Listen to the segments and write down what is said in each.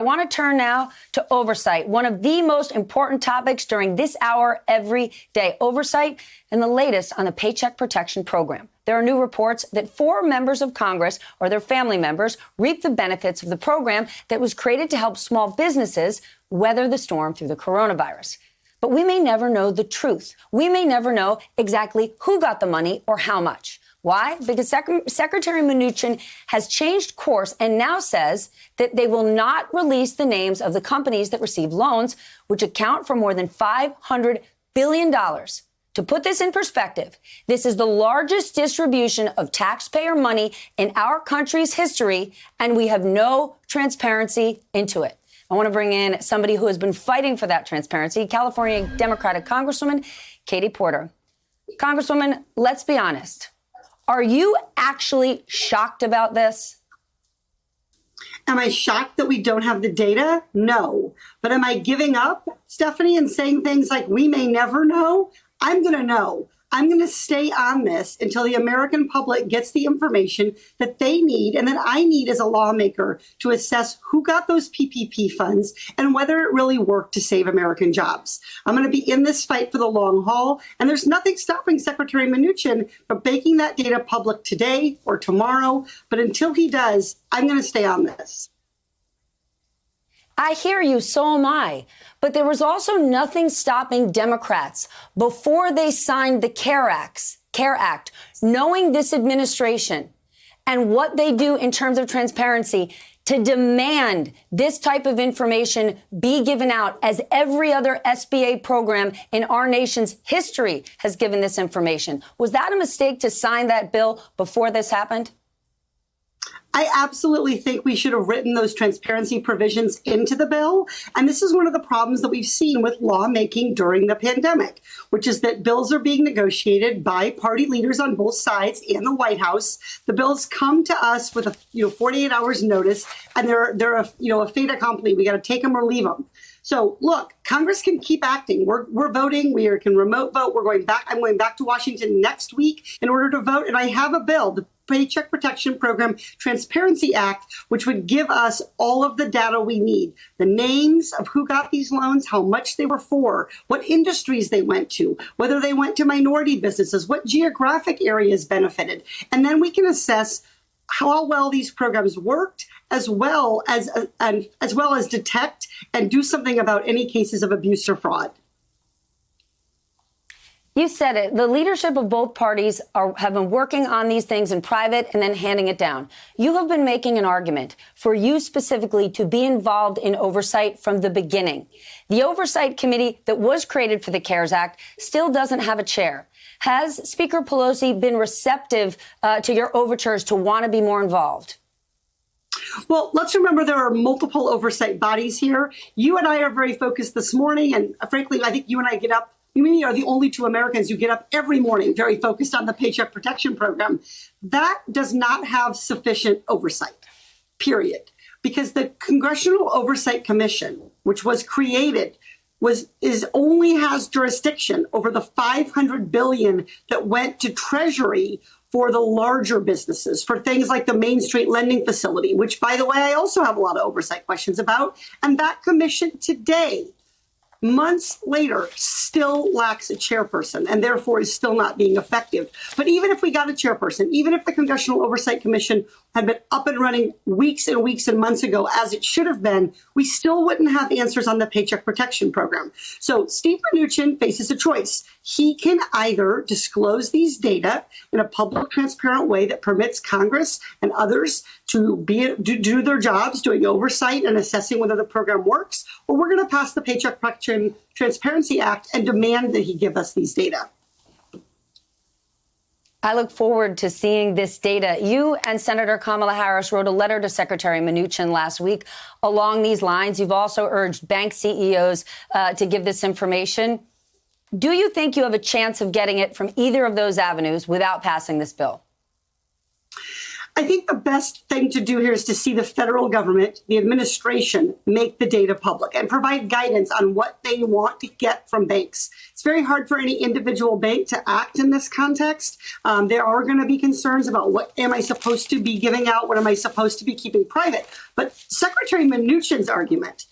I want to turn now to oversight, one of the most important topics during this hour every day. Oversight and the latest on the Paycheck Protection Program. There are new reports that 4 members of Congress or their family members reap the benefits of the program that was created to help small businesses weather the storm through the coronavirus. But we may never know the truth. We may never know exactly who got the money or how much. Why? Because Secretary Mnuchin has changed course and now says that they will not release the names of the companies that received loans, which account for more than $500 billion. To put this in perspective, this is the largest distribution of taxpayer money in our country's history, and we have no transparency into it. I want to bring in somebody who has been fighting for that transparency, California Democratic Congresswoman Katie Porter. Congresswoman, let's be honest. Are you actually shocked about this? Am I shocked that we don't have the data? No. But am I giving up, Stephanie, and saying things like we may never know? I'm going to know. I'm going to stay on this until the American public gets the information that they need and that I need as a lawmaker to assess who got those PPP funds and whether it really worked to save American jobs. I'm going to be in this fight for the long haul, and there's nothing stopping Secretary Mnuchin from making that data public today or tomorrow. But until he does, I'm going to stay on this. I hear you, so am I. But there was also nothing stopping Democrats before they signed the CARE Act, knowing this administration and what they do in terms of transparency, to demand this type of information be given out, as every other SBA program in our nation's history has given this information. Was that a mistake to sign that bill before this happened? I absolutely think we should have written those transparency provisions into the bill. And this is one of the problems that we've seen with lawmaking during the pandemic, which is that bills are being negotiated by party leaders on both sides and the White House. The bills come to us with 48 hours notice, and they're a fait accompli. We got to take them or leave them. So look, Congress can keep acting. We're voting. We can remote vote. We're going back. I'm going back to Washington next week in order to vote. And I have a bill, the Paycheck Protection Program Transparency Act, which would give us all of the data we need. The names of who got these loans, how much they were for, what industries they went to, whether they went to minority businesses, what geographic areas benefited. And then we can assess how well these programs worked, as well as detect and do something about any cases of abuse or fraud. You said it. The leadership of both parties have been working on these things in private and then handing it down. You have been making an argument for you specifically to be involved in oversight from the beginning. The oversight committee that was created for the CARES Act still doesn't have a chair. Has Speaker Pelosi been receptive to your overtures to want to be more involved? Well, let's remember there are multiple oversight bodies here. You and I are very focused this morning, and frankly, I think you and I get up. You and me are the only 2 Americans who get up every morning very focused on the Paycheck Protection Program. That does not have sufficient oversight, period. Because the Congressional Oversight Commission, which was created, only has jurisdiction over the $500 billion that went to Treasury for the larger businesses, for things like the Main Street Lending Facility, which, by the way, I also have a lot of oversight questions about. And that commission today, months later, still lacks a chairperson and therefore is still not being effective. But even if we got a chairperson, even if the Congressional Oversight Commission had been up and running weeks and weeks and months ago, as it should have been, we still wouldn't have answers on the Paycheck Protection Program. So Steve Mnuchin faces a choice. He can either disclose these data in a public, transparent way that permits Congress and others to do their jobs, doing oversight and assessing whether the program works, or we're going to pass the Paycheck Protection Transparency Act and demand that he give us these data. I look forward to seeing this data. You and Senator Kamala Harris wrote a letter to Secretary Mnuchin last week along these lines. You've also urged bank CEOs to give this information. Do you think you have a chance of getting it from either of those avenues without passing this bill? I think the best thing to do here is to see the federal government, the administration, make the data public and provide guidance on what they want to get from banks. It's very hard for any individual bank to act in this context. There are going to be concerns about what am I supposed to be giving out? What am I supposed to be keeping private? But Secretary Mnuchin's argument,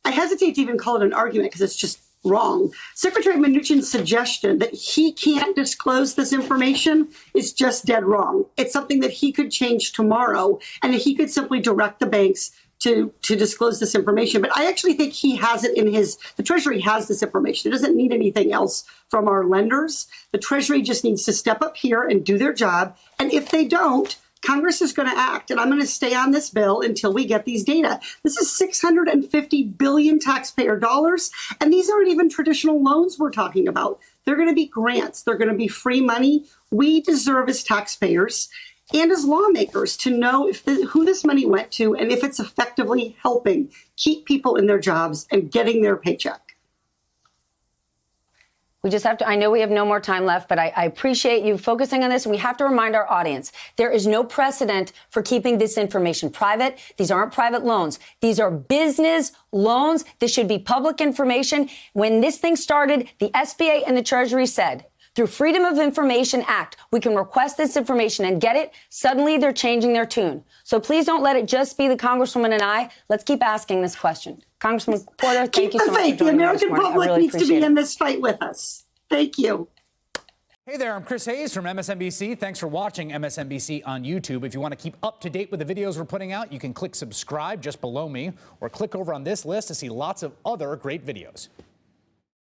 I hesitate to even call it an argument because it's just wrong. Secretary Mnuchin's suggestion that he can't disclose this information is just dead wrong. It's something that he could change tomorrow, and he could simply direct the banks to disclose this information. But I actually think he has it in the Treasury has this information. It doesn't need anything else from our lenders. The Treasury just needs to step up here and do their job. And if they don't, Congress is going to act, and I'm going to stay on this bill until we get these data. This is $650 billion taxpayer dollars, and these aren't even traditional loans we're talking about. They're going to be grants. They're going to be free money. We deserve as taxpayers and as lawmakers to know who this money went to and if it's effectively helping keep people in their jobs and getting their paycheck. We just have to, I know we have no more time left, but I appreciate you focusing on this. And we have to remind our audience, there is no precedent for keeping this information private. These aren't private loans. These are business loans. This should be public information. When this thing started, the SBA and the Treasury said, through Freedom of Information Act, we can request this information and get it. Suddenly, they're changing their tune. So please don't let it just be the Congresswoman and I. Let's keep asking this question. Congressman Porter, thank you so much for joining me this morning. The American public needs to be in this fight with us. Thank you. Hey there, I'm Chris Hayes from MSNBC. Thanks for watching MSNBC on YouTube. If you want to keep up to date with the videos we're putting out, you can click subscribe just below me or click over on this list to see lots of other great videos.